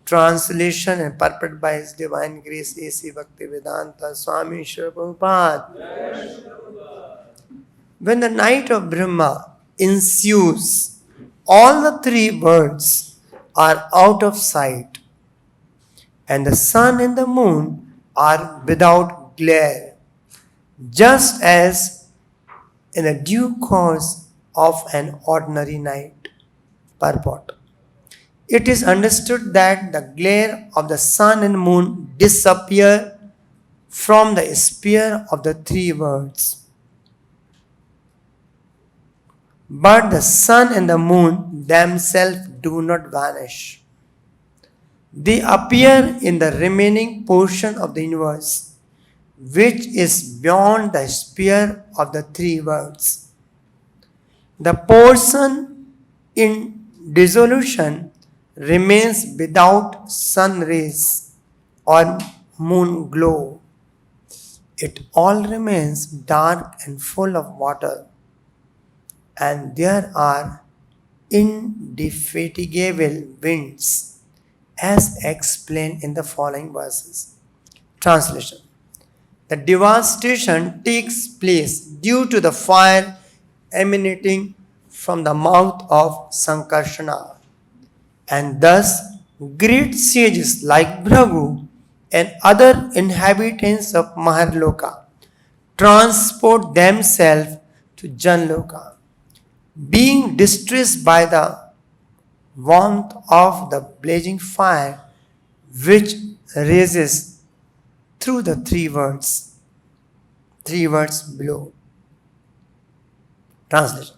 Translation and purport by His Divine Grace A.C. Bhaktivedanta Swami Srila Prabhupada. When the night of Brahma ensues, all the three worlds are out of sight, and the sun and the moon are without glare, just as in a due course of an ordinary night. Purport. It is understood that the glare of the sun and moon disappear from the sphere of the three worlds. But the sun and the moon themselves do not vanish. They appear in the remaining portion of the universe, which is beyond the sphere of the three worlds. The portion in dissolution remains without sun rays or moon glow. It all remains dark and full of water, and there are indefatigable winds, as explained in the following verses. Translation. The devastation takes place due to the fire emanating from the mouth of Sankarsana, and thus great sages like Bhragu and other inhabitants of Maharloka transport themselves to Janloka, being distressed by the warmth of the blazing fire which rises through the three words below. Translation.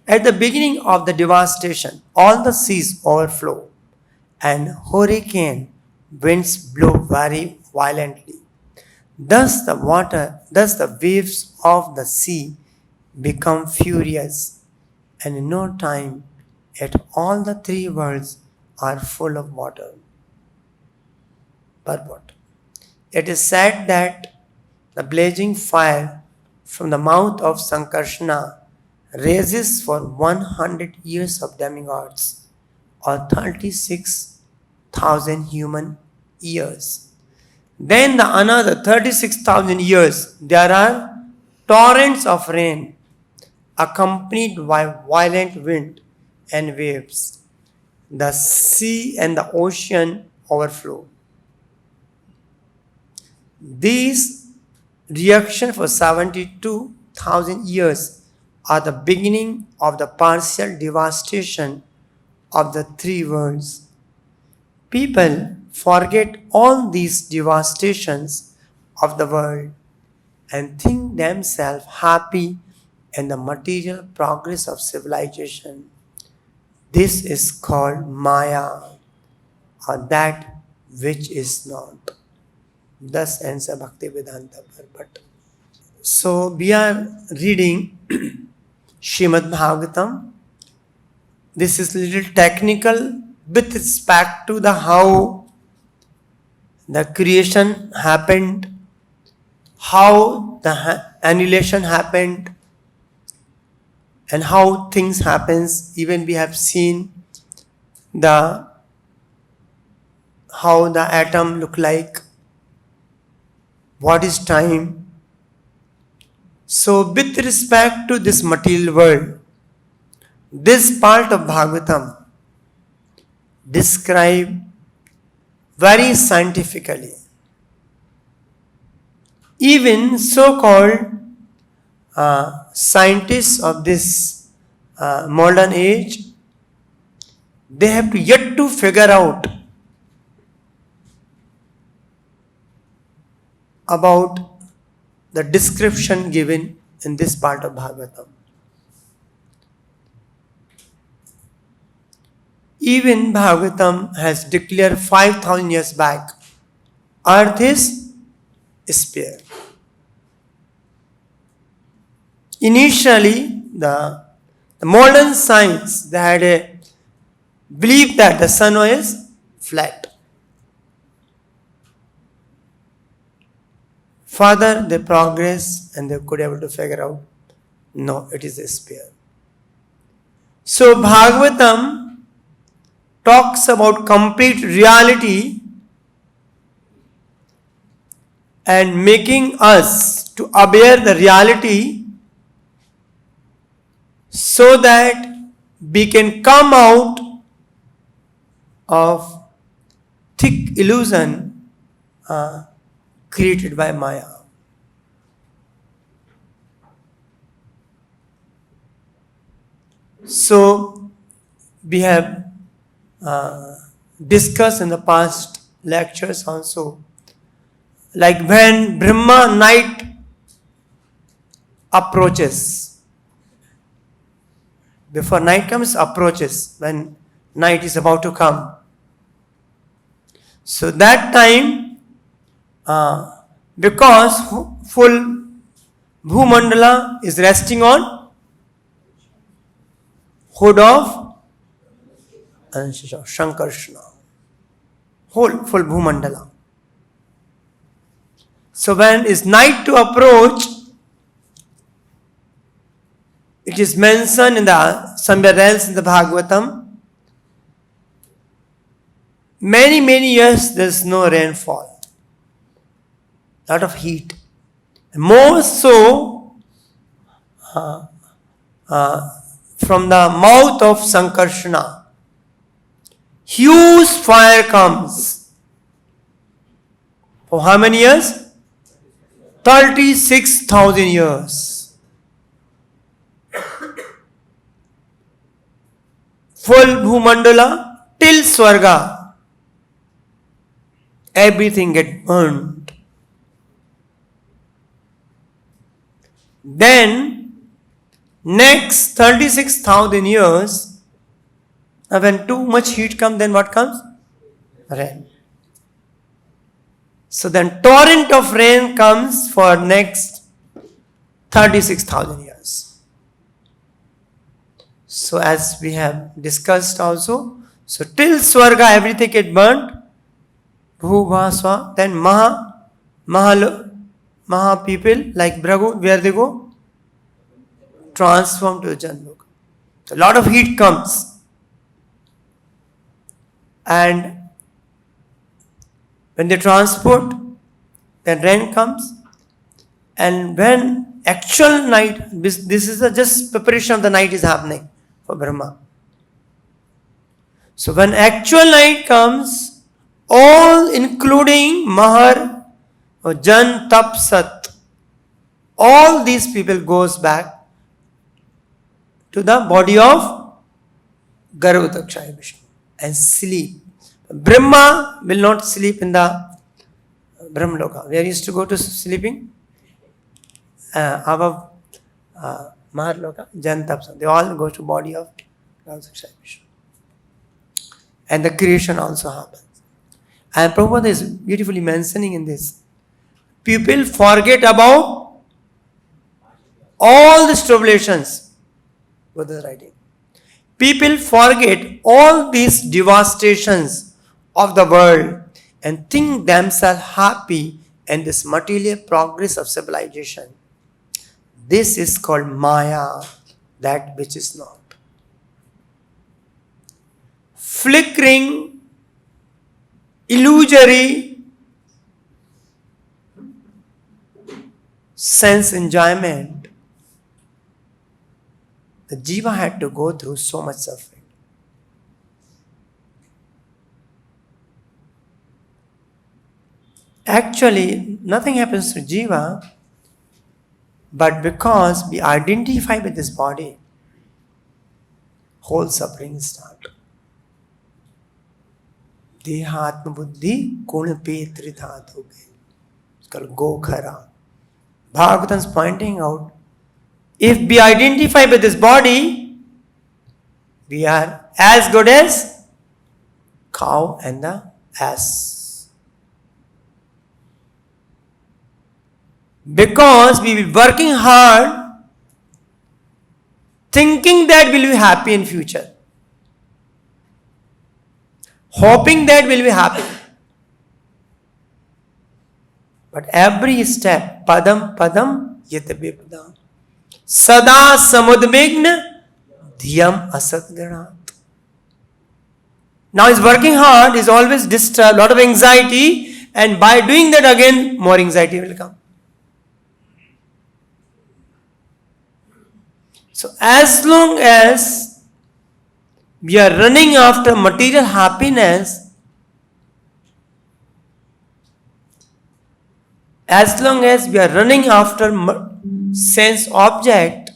At the beginning of the devastation, all the seas overflow, and hurricane winds blow very violently. Thus the waves of the sea become furious, and in no time at all the three worlds are full of water. Purport. It is said that the blazing fire from the mouth of Sankarsana rages for 100 years of demigods, or 36,000 human years. Then the another 36,000 years there are torrents of rain accompanied by violent wind and waves. The sea and the ocean overflow. These reactions for 72,000 years are the beginning of the partial devastation of the three worlds. People forget all these devastations of the world and think themselves happy in the material progress of civilization. This is called Maya, or that which is not. Thus ends a Bhaktivedanta purport. So we are reading Srimad Bhagavatam. This is a little technical with respect to the how the creation happened, how the annihilation happened, and how things happens. Even we have seen how the atom look like, what is time. So with respect to this material world, this part of Bhagavatam describe very scientifically. Even so-called scientists of this modern age, they have to yet to figure out about the description given in this part of Bhagavatam. Even Bhagavatam has declared 5,000 years back, earth is sphere. Initially, the modern science, they had a belief that the sun is flat. Further, they progressed and they could able to figure out, no, it is a sphere. So Bhagavatam talks about complete reality and making us to aware the reality so that we can come out of thick illusion created by Maya. So, we have discussed in the past lectures also, like when Brahma night approaches, before night comes, approaches, when night is about to come. So that time, because full Bhumandala is resting on hood of Anant Shesh, Shankarshna, whole full Bhumandala. So when is night to approach, it is mentioned in the somewhere else in the Bhagavatam, many years there is no rainfall, lot of heat. More so from the mouth of Sankarshana, huge fire comes. For how many years? 36,000 years. Full Bhumandala till Swarga, everything get burned. Then next 36,000 years, when too much heat comes, then what comes? Rain. So then torrent of rain comes for next 36,000 years. So as we have discussed also, so till Swarga everything get burnt, Bhuvaswa, then Maha people like Brahgu, where they go? Transform to the Janloka. A lot of heat comes. And when they transport, then rain comes. And when actual night, this is just preparation of the night is happening for Brahma. So when actual night comes, all including Mahar or Jan, Tap, Sat, all these people goes back to the body of Garvadaksha Vishnu and sleep. Brahma will not sleep in the Brahmaloka. Where he used to go to sleeping? Above Maharloka, Jan, Tap, Sat. They all go to body of Garvadaksha Vishnu. And the creation also happens. And Prabhupada is beautifully mentioning in this. People forget about all these tribulations. What is writing? People forget all these devastations of the world and think themselves happy in this material progress of civilization. This is called Maya, that which is not. Flickering, illusory sense enjoyment. The jiva had to go through so much suffering. Actually, nothing happens to jiva, but because we identify with this body, whole suffering starts. Dehatma buddhi guna pe tridhat ho gayi. It's called Gokhara. Bhagavatam is pointing out, if we identify with this body, we are as good as cow and the ass. Because we will be working hard, thinking that we'll be happy in future. Hoping that we'll be happy. But every step, padam padam yatabipadam, sada samudvigna dhyam asatganat. Now he's working hard, he's always disturbed, lot of anxiety, and by doing that again, more anxiety will come. So as long as we are running after material happiness, as long as we are running after sense object,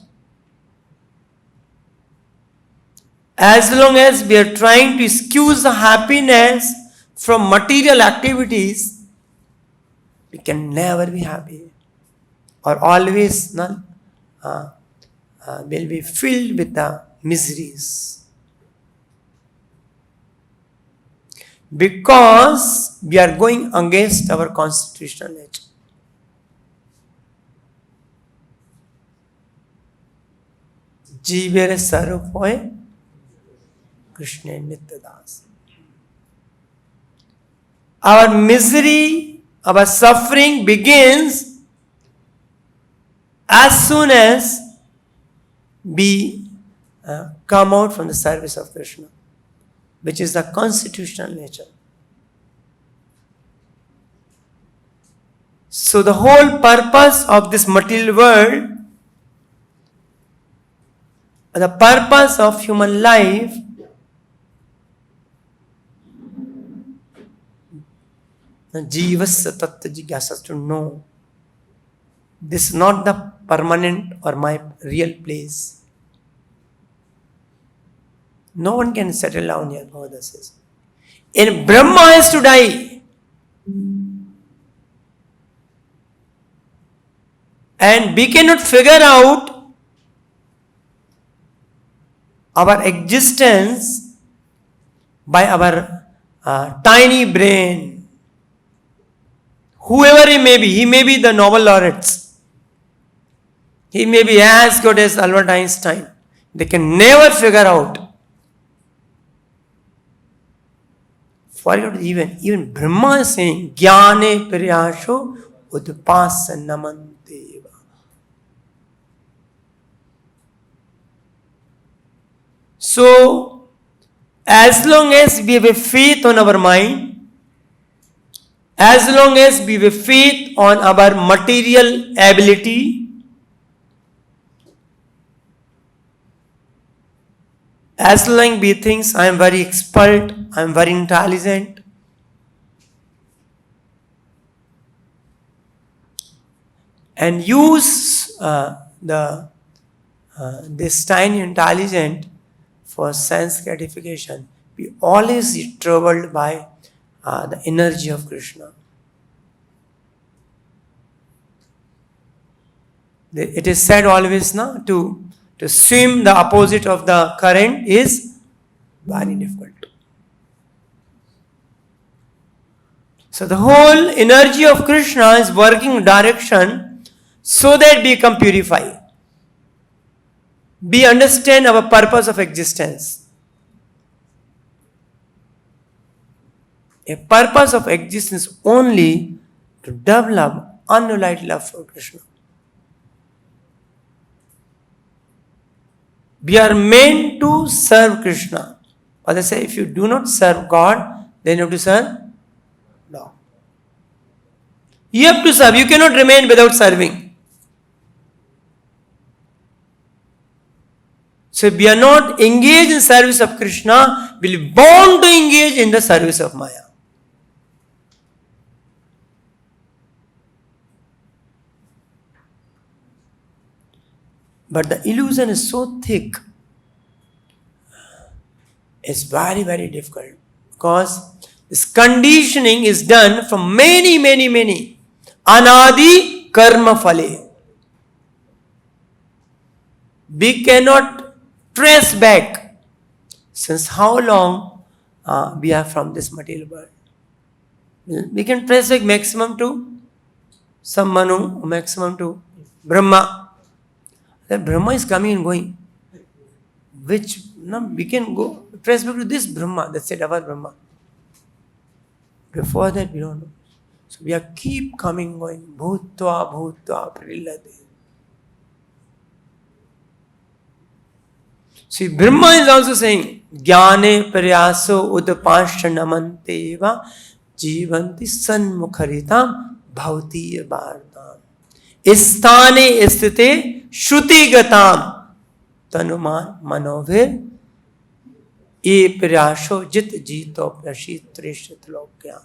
as long as we are trying to excuse the happiness from material activities, we can never be happy, or always will be filled with the miseries. Because we are going against our constitutional nature. Jivere sarup hoye Krishna Nityadas. Our misery, our suffering begins as soon as we come out from the service of Krishna, which is the constitutional nature. So the whole purpose of this material world, the purpose of human life, Jivasya Tattva Jigyasa, to know this is not the permanent or my real place. No one can settle down here, Bhagavad says. In Brahma has to die. And we cannot figure out our existence by our tiny brain. Whoever he may be the Nobel laureates. He may be as good as Albert Einstein. They can never figure out. Even Brahma is saying, Jnane Priyasho Udpasanamanteva. So, as long as we have a faith on our mind, as long as we have faith on our material ability, as long as we think I am very expert, I am very intelligent, and use this tiny intelligence for sense gratification, we always be troubled by the energy of Krishna. It is said always to swim the opposite of the current is very difficult. So the whole energy of Krishna is working direction so that we become purified. We understand our purpose of existence. A purpose of existence only to develop unalloyed love for Krishna. We are meant to serve Krishna. Or they say, if you do not serve God, then you have to serve dog. You have to serve. You cannot remain without serving. So if we are not engaged in service of Krishna, we will be born to engage in the service of Maya. But the illusion is so thick, it's very, very difficult. Because this conditioning is done from many anadi karma phale. We cannot trace back since how long we are from this material world. We can trace back maximum to some Manu, maximum to Brahma. That Brahma is coming and going. Which, we can go trace back to this Brahma, that's it, our Brahma. Before that, we don't know. So we are keep coming, going. Bhutva prilade. See, Brahma is also saying, ज्ञाने प्रयासो उदपांश नमन्ते वा जीवंति सन्मुखरिताम भवतीय वार्ताम स्थाने स्थिते श्रुतिगताम तनुमान मनोभिर ये प्रयासो जित जीतो प्रशीत त्रिशत लोक्या.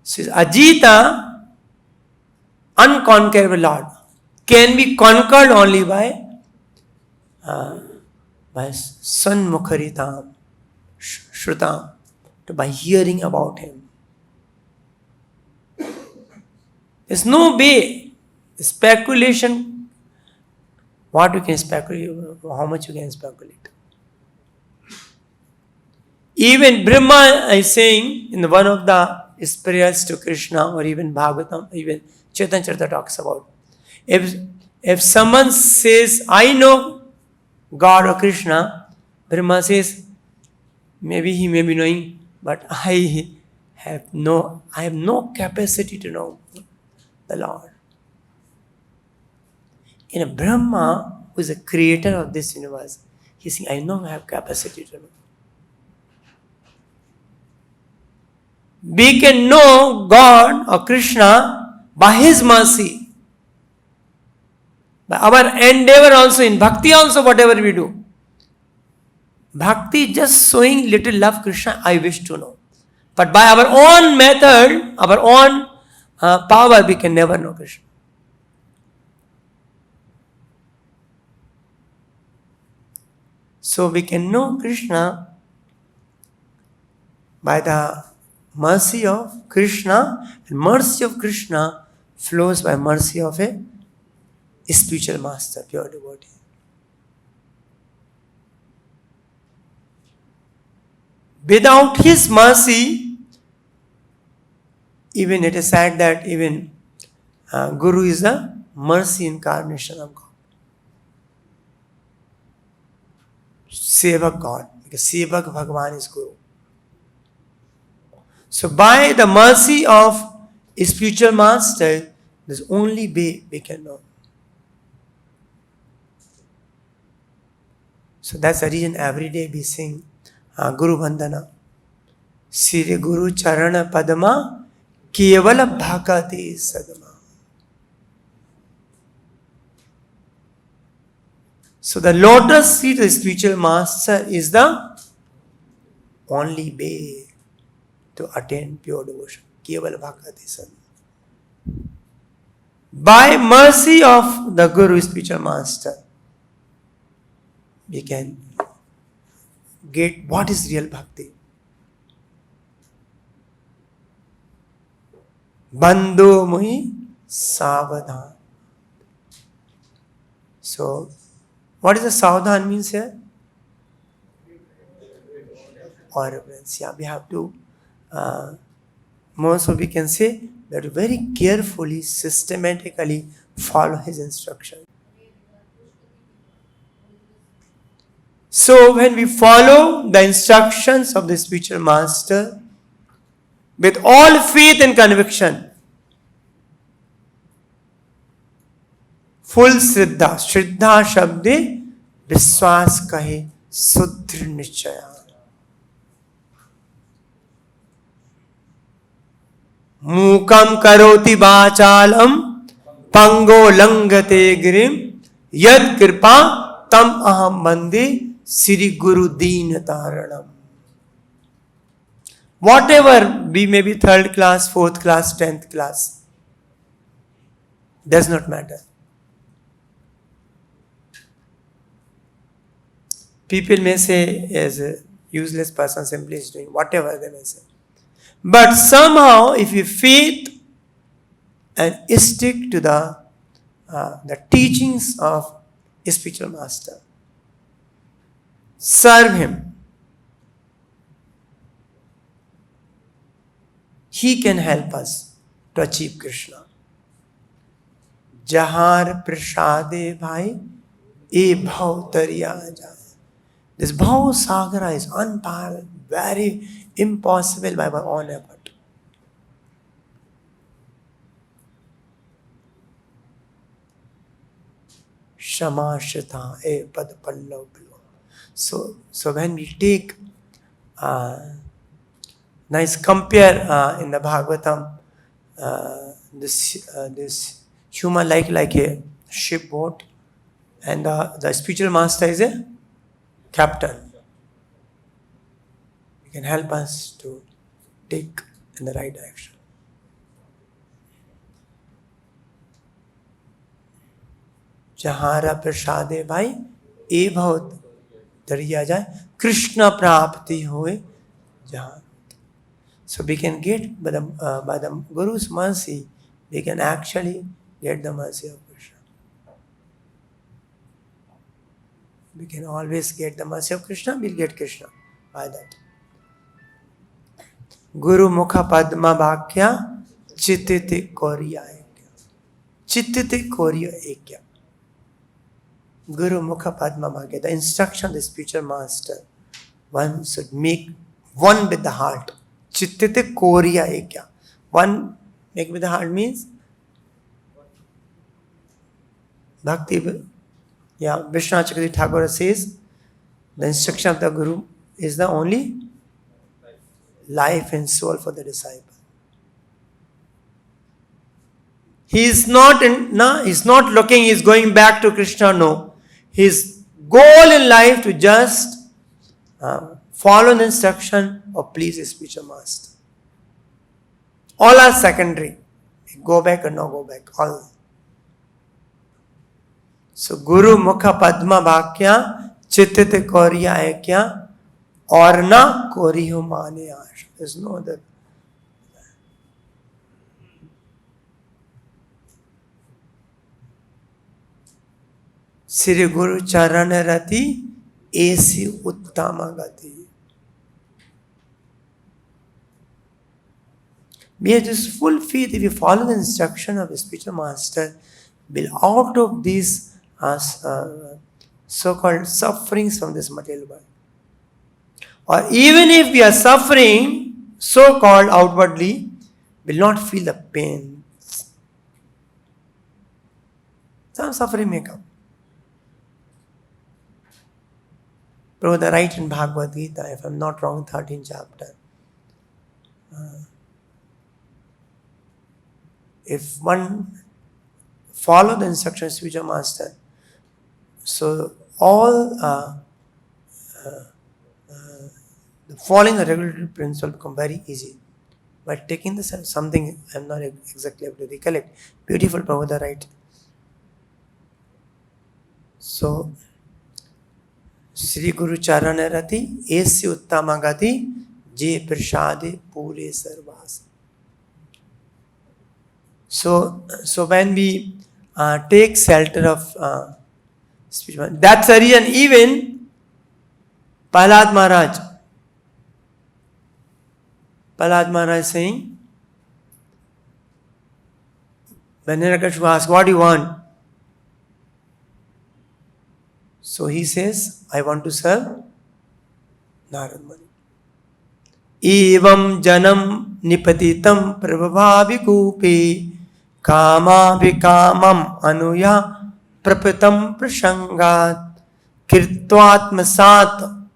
So Ajita, unconquerable Lord, can be conquered only by Sanmukharitam, Shrutam, by hearing about him. There's no way, speculation, what you can speculate, how much you can speculate. Even Brahma is saying in one of the prayers to Krishna, or even Bhagavatam, even Chaitanya Charita talks about. If someone says, I know God or Krishna, Brahma says, maybe he may be knowing, but I have no capacity to know the Lord. In a Brahma, who is the creator of this universe, he is saying, I have capacity to know. We can know God or Krishna by His mercy. By our endeavor also, in bhakti also, whatever we do. Bhakti just showing little love Krishna, I wish to know. But by our own method, our own power, we can never know Krishna. So we can know Krishna by the mercy of Krishna, and mercy of Krishna flows by mercy of a spiritual master, pure devotee. Without his mercy, even it is said that even Guru is a mercy incarnation of God. Sevak God, because Sevak Bhagavan is Guru. So by the mercy of a spiritual master, there's only way we can know. So that's the reason every day we sing Guru Vandana. Sri Guru Charana Padma Kevala Bhakati Sadama. So the lotus feet of the spiritual master is the only way to attain pure devotion. Kevala Bhakati Sadama. By mercy of the Guru, spiritual master, we can get what is real bhakti. Bandho muhi savadhan. So, what is the savadhan means here? Or reverence. Yeah, we have to, more so we can say that very carefully, systematically follow his instruction. So when we follow the instructions of the spiritual master with all faith and conviction, full Shraddha, Shraddha Shabde, Vishwas Kahe, Sudhir Nichaya. Mukam karoti vachalam, pango langate girim, yad kripa tam aham bande, Sri Guru Deen Taranam. Whatever, we may be 3rd class, 4th class, 10th class, does not matter. People may say, as a useless person simply is doing whatever they may say. But somehow, if you faith and stick to the teachings of a spiritual master, serve him, he can help us to achieve Krishna. Jahar prasade bhai, e bhav tariya jai. This bhav sagara is unparalleled, very impossible by our own effort. Shamashita e pad pallav below. So when we take nice compare in the Bhagavatam, this human like a shipboat, and the spiritual master is a captain. He can help us to take in the right direction. जहारा प्रसादे भाई ए बहुत दरिया जाए कृष्ण प्राप्ति होए जहाँ. So we can get by the Guru's mercy, we can actually get the mercy of Krishna. We can always get the mercy of Krishna, we'll get Krishna by that. Guru Mukha Padma Bhakya Chittite Korya Ekya. Chittite Korya Ekya. Guru Mukha Padma Bhakya, the instruction of the spiritual master, one should make one with the heart. Chittite Korya Ekya. One make with the heart means Bhakti. Yeah, Vishnu Chakravarti Thakur says the instruction of the Guru is the only life and soul for the disciple. He is not looking, he is going back to Krishna, no. His goal in life to just follow the instruction or please his spiritual master. All are secondary. Go back or no go back. All. So Guru Mukha Padma Bhakya Chittite Korya Ekya or na Koriho Mane Ash. There's no other. Sri Guru Charana Rati Esi Uttama Gati. We have this full faith if we follow the instruction of the spiritual master, will out of these so-called sufferings from this material world. Or even if we are suffering so-called outwardly, will not feel the pain. Some suffering may come. Prabhupada writes in Bhagavad Gita, if I am not wrong, 13th chapter. If one follow the instructions of spiritual master, so all following the regulatory principle become very easy. But taking this as something I am not exactly able to recollect. Beautiful Prabhupada writes. So Sri Guru Charana Rati Esi Uttama Gati Je Prashade Pure Sarvas. So when we take shelter of spiritual, that's the reason even Prahlad Maharaj saying, when Hiranyakashipu asks, what do you want? So he says, I want to serve Narad Muni. Evam janam nipatitam prabhavikupe kama vikamam anuya prapitam prashangat kirtvatmasat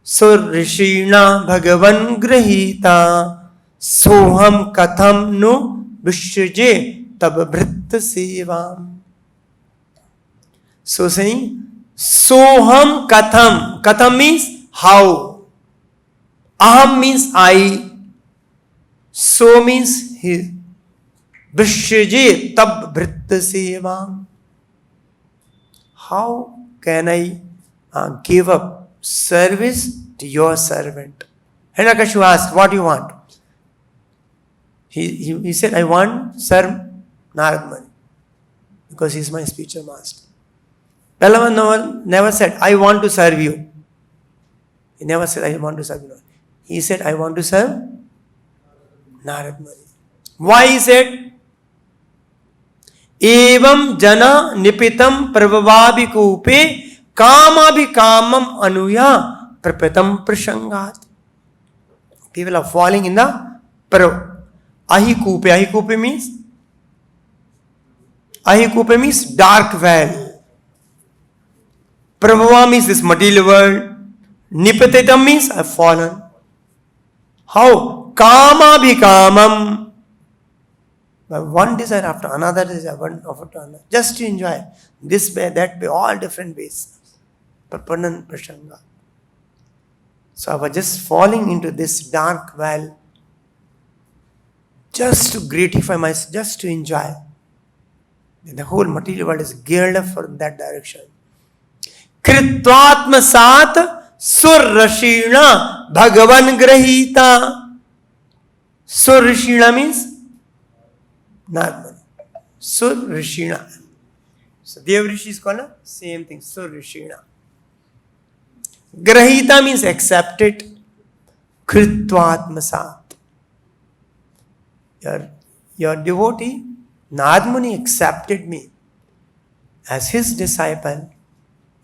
surrishina bhagavan grahita soham katham nu vishraje tab bhritta sevam. So saying, Soham Katham. Katham means how. Aham means I. So means he. Vishraje tab bhritta sevam. How can I give up service to your servant? Hiranyakashipu asked, what do you want? He said, I want serve Narad Muni because he is my spiritual master. Balavan never said, I want to serve you. He never said, I want to serve you. He said, I want to serve Narad Muni. Why he said? Evam jana nipitam pravavabhikupe kamabhikamam anuya prapitam prashangat. People are falling in the ahikupe. Ahikupe means dark well. Prabhava means this material world. Nipatitam means I've fallen. How? Kama bhikamam. One desire after another desire, one after another. Just to enjoy. This way, that way, all different ways. Prapanan prasanga. So I was just falling into this dark well. Just to gratify myself, just to enjoy. The whole material world is geared up for that direction. Kritvatma sat surrashina bhagavan grahita. Surrashina means Narmani. Surrashina. So Dev Rishi is called same thing, Surrashina. Grahita means accepted. Kritvatma sat. Your devotee, Narmani, accepted me as his disciple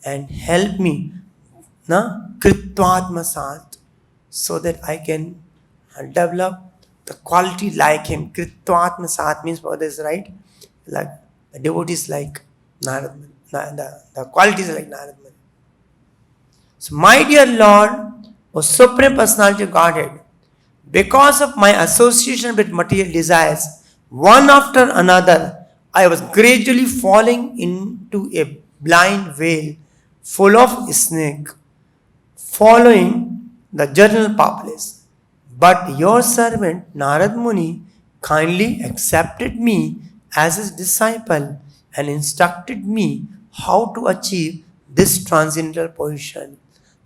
and helped me, Kritvatma sat, so that I can develop the quality like him. Kritvatma sat means what is right? Like the devotee is like Narad, the quality is like Narad. So, my dear Lord, O Supreme Personality of Godhead, because of my association with material desires, one after another, I was gradually falling into a blind veil full of snake, following the general populace. But your servant Narad Muni kindly accepted me as his disciple and instructed me how to achieve this transcendental position.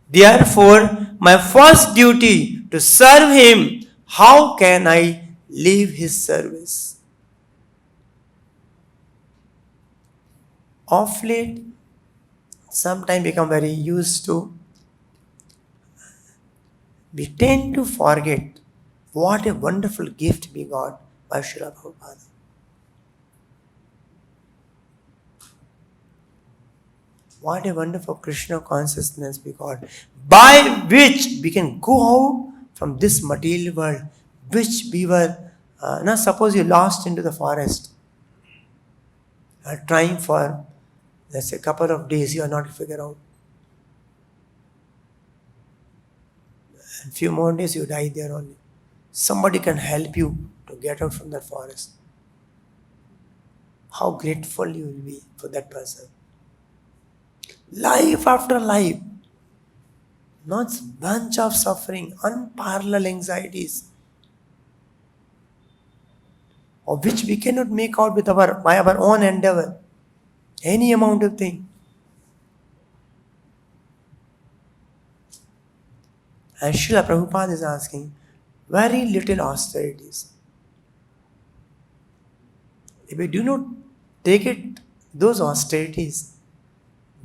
Therefore, my first duty to serve him. How can I leave his service? Of late, sometimes become very used to, we tend to forget what a wonderful gift we got by Srila Prabhupada. What a wonderful Krishna consciousness we got, by which we can go out from this material world, which we were, now suppose you lost into the forest, trying for, let's say, a couple of days, you are not figure out. And few more days you die there only. Somebody can help you to get out from that forest. How grateful you will be for that person. Life after life, not a bunch of suffering, unparalleled anxieties, of which we cannot make out by our own endeavor, any amount of thing. And Srila Prabhupada is asking, very little austerities. If we do not take it, those austerities,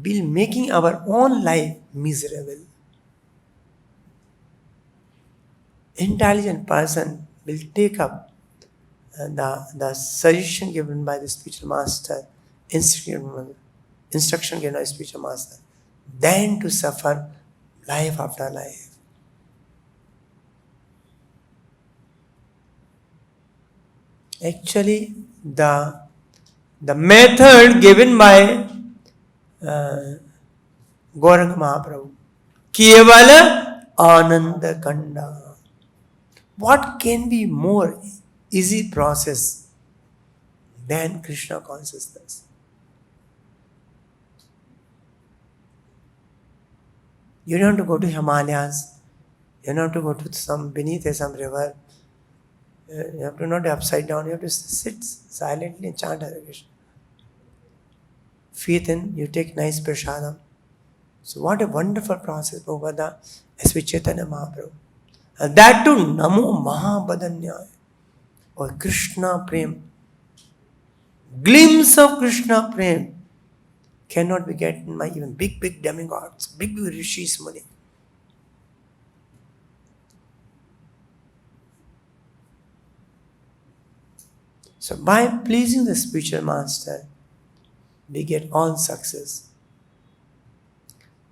we'll making our own life miserable. Intelligent person will take up the suggestion given by the spiritual master, instruction given by the spiritual master, than to suffer life after life. Actually, the method given by Gauranga Mahaprabhu, Kevala Ananda Kanda. What can be more easy process than Krishna consciousness? You don't have to go to Himalayas. You don't have to go to beneath some river. You have to not be upside down. You have to sit silently and chant Hare Krishna. Faith in, you take nice prasadam. So what a wonderful process, Prabhupada, S.V. Chaitanya Mahaprabhu. And that too, Namo Mahabadanyaya, or Krishna Prem. Glimpse of Krishna Prem cannot be gotten by even big demigods, big rishis Muni. So by pleasing the spiritual master, we get all success.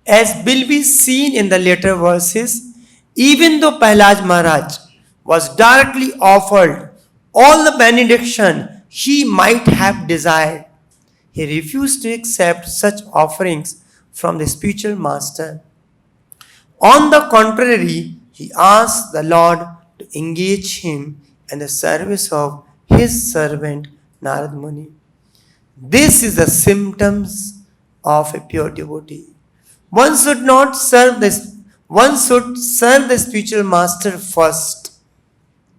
As will be seen in the later verses, even though Prahlad Maharaj was directly offered all the benediction he might have desired, he refused to accept such offerings from the spiritual master. On the contrary, he asks the Lord to engage him in the service of his servant Narad Muni. This is the symptoms of a pure devotee. One should serve the spiritual master first.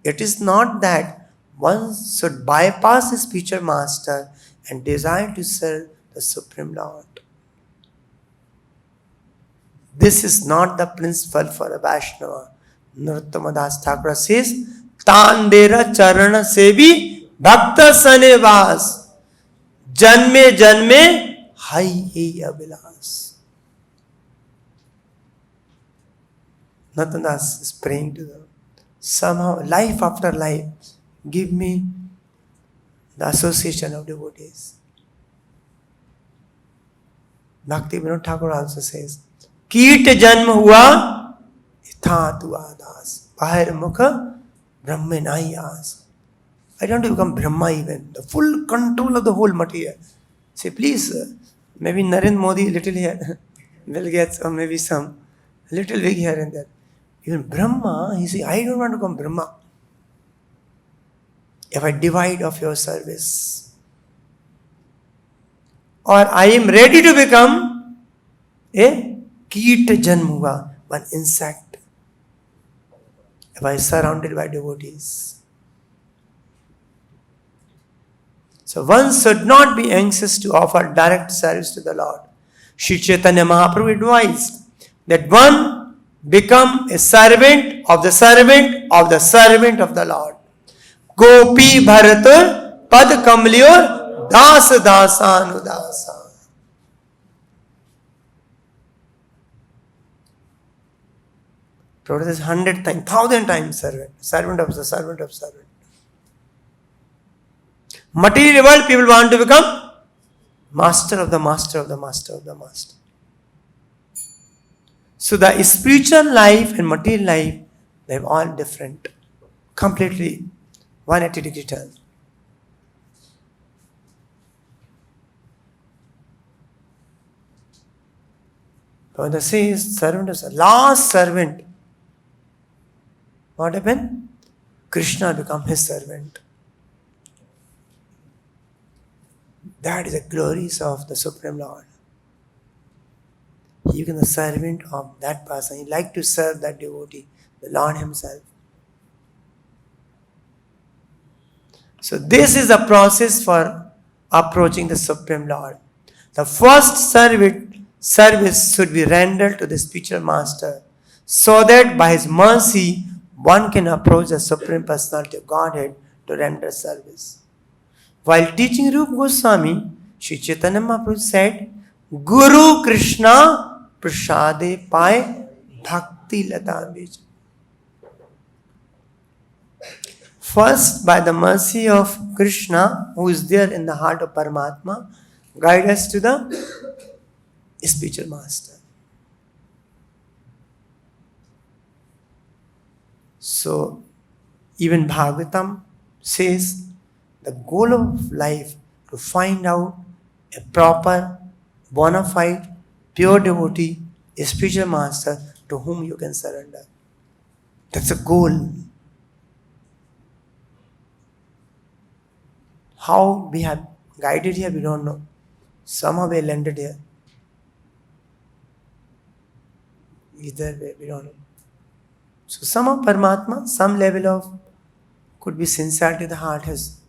It is not that one should bypass the spiritual master and desire to serve the Supreme Lord. This is not the principle for a Vaishnava. Narottama Das Thakur says, Tandera Charana Sevi Bhakta Sanevas Janme Janme Hai Ei Abhilas. Narottama Das is praying to them. Somehow, life after life, give me the association of devotees. Bhakti Vinod Thakur also says, कीट जन्म हुआ था तु आदास बाहर मुख ब्रह्म नाई आस. I don't want to become Brahma even. The full control of the whole material. Say, please, maybe Narendra Modi little here, Bill Gates, or maybe some little big here and there. Even Brahma, he say, I don't want to become Brahma. If I divide of your service, or I am ready to become a कीट जन्म हुआ, one insect, if I surrounded by devotees. So one should not be anxious to offer direct service to the Lord. Sri Chaitanya Mahaprabhu advised that one become a servant of the servant of the servant of the Lord. Gopi Bharatur Pad Kamliyor Das Dasanudasa. Prabhupada says 100 times, 1,000 times servant. Servant of the servant of servant. Material world, people want to become master of the master of the master of the master. So the spiritual life and material life, they are all different. Completely 180 degree turn. Prabhupada says servant of the last servant. What happened? Krishna become his servant. That is the glories of the Supreme Lord. He became the servant of that person. He liked to serve that devotee, the Lord himself. So this is the process for approaching the Supreme Lord. The first service should be rendered to the spiritual master, so that by his mercy one can approach the Supreme Personality of Godhead to render service. While teaching Rupa Goswami, Sri Chaitanya Mahaprabhu said, Guru Krishna Prasade Pai Bhakti Lata Bij. First, by the mercy of Krishna, who is there in the heart of Paramatma, guide us to the spiritual master. So, even Bhagavatam says the goal of life to find out a proper, bona fide, pure devotee, a spiritual master to whom you can surrender. That's a goal. How we have guided here, we don't know. Somehow we landed here. Either way, we don't know. So somehow Paramatma, some level of could be sincerity the heart has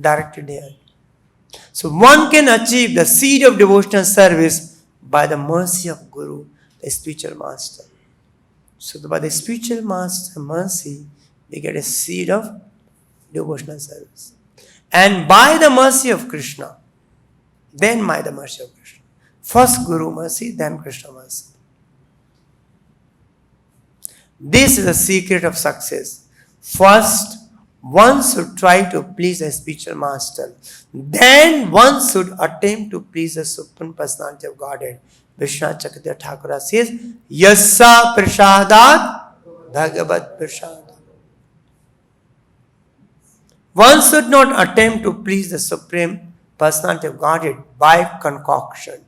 directed here. So one can achieve the seed of devotional service by the mercy of Guru, the spiritual master. So by the spiritual master mercy, we get a seed of devotional service. And by the mercy of Krishna, then by the mercy of Krishna. First Guru mercy, then Krishna mercy. This is the secret of success. First, one should try to please a spiritual master. Then one should attempt to please the Supreme Personality of Godhead. Vishwanath Chakravarti Thakur says, Yassa Prasadat Bhagavat Prasad. One should not attempt to please the Supreme Personality of Godhead by concoction.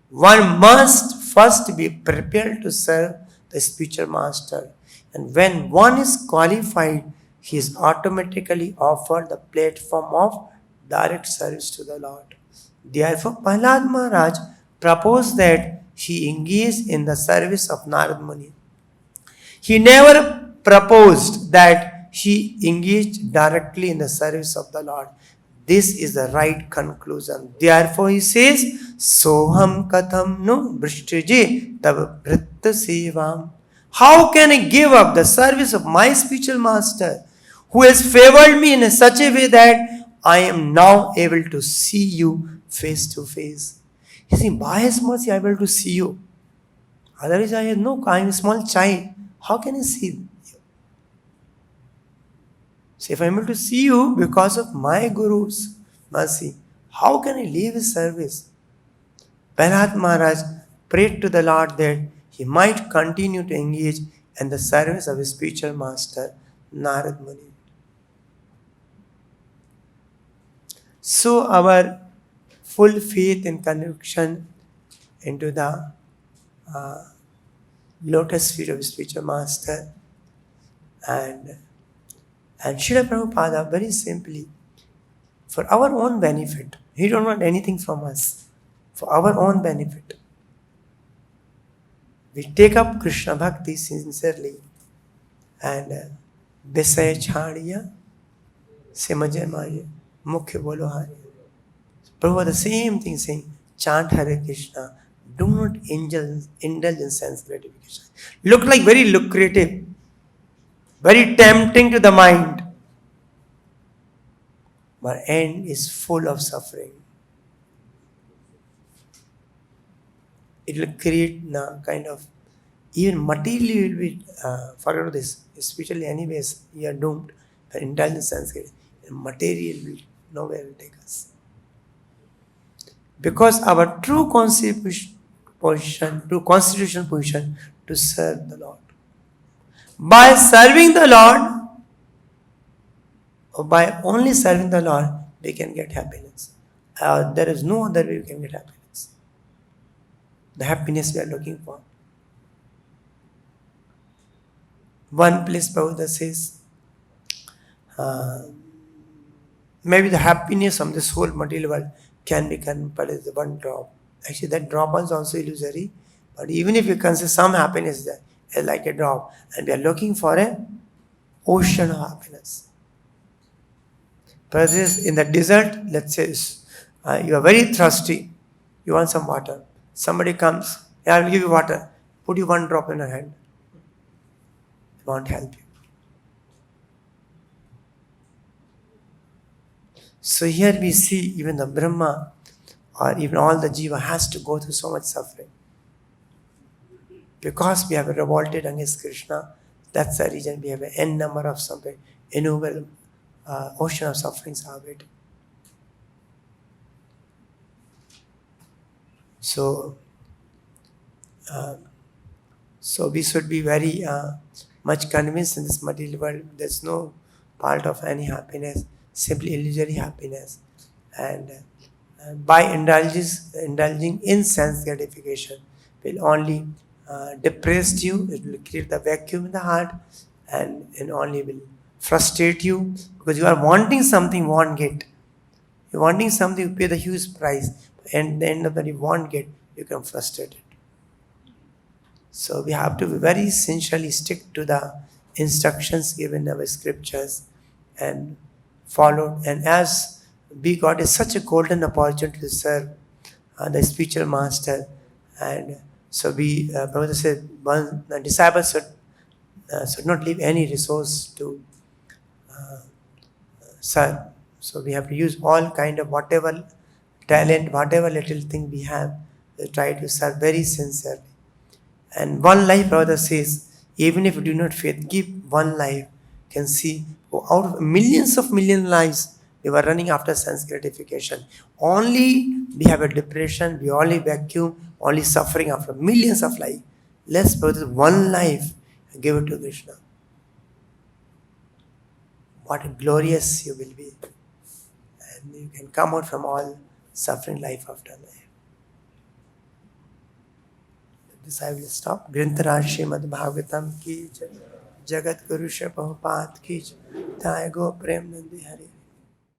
One must first be prepared to serve the spiritual master. And when one is qualified, he is automatically offered the platform of direct service to the Lord. Therefore, Prahlad Maharaj proposed that he engage in the service of Narad Muni. He never proposed that he engaged directly in the service of the Lord. This is the right conclusion. Therefore, he says, Soham katham no brishtaje tab vritta sevam. How can I give up the service of my spiritual master who has favored me in such a way that I am now able to see you face to face? You see, by his mercy, I am able to see you. Otherwise, I have no, I am a small child. How can I see you? So if I am able to see you because of my Guru's mercy, how can I leave his service? Prahlad Maharaj prayed to the Lord that he might continue to engage in the service of his spiritual master, Narad Muni. So our full faith and conviction into the lotus feet of his spiritual master and Srila Prabhupada, very simply, for our own benefit, he don't want anything from us, for our own benefit. We take up Krishna Bhakti sincerely and Visaya Chhadiya Simajay Maya Mukhya Bolo Hare. Prabhupada, the same thing saying, chant Hare Krishna, do not indulge in sense gratification. Look like very lucrative, very tempting to the mind, but end is full of suffering. It will create kind of, even materially will be, forget this, especially anyways, we are doomed for intelligence and material will nowhere will take us. Because our true constitution position to serve the Lord. By serving the Lord, or by only serving the Lord, we can get happiness. There is no other way we can get happiness. The happiness we are looking for. One place Prabhupada says, maybe the happiness from this whole material world can be compared as one drop. Actually, that drop is also illusory. But even if you consider some happiness there, it's like a drop, and we are looking for an ocean of happiness. But in the desert, let's say you are very thirsty, you want some water. Somebody comes, yeah, I will give you water. Put you one drop in your hand. It won't help you. So here we see even the Brahma or even all the Jiva has to go through so much suffering. Because we have revolted against Krishna, that's the reason we have an n number of suffering, innumerable ocean of sufferings are waiting. So we should be very much convinced in this material world. There's no part of any happiness, simply illusory happiness. And by indulging in sense gratification will only depress you, it will create the vacuum in the heart, and it only will frustrate you because you are wanting something, won't get. You're wanting something, you pay the huge price, and at the end of that you won't get, you become frustrated. So we have to very essentially stick to the instructions given in our scriptures and follow. And as we got such a golden opportunity to serve the spiritual master, and so we, Prabhupada said, the disciples should not leave any resource to serve. So we have to use all kind of whatever talent, whatever little thing we have, we try to serve very sincerely. And one life, Prabhupada says, even if you do not faith, give one life, can see out of millions lives, we were running after sense gratification. Only we have a depression, we only vacuum, only suffering after millions of lives. Let's Prabhupada, one life, give it to Krishna. What glorious you will be. And you can come out from all suffering life after life. this I will stop. Grantaraj Srimad Bhagavatam ki jai, Jagat Guru Shri Prabhupada ki jai, Jai Go Prem Nandi Hare.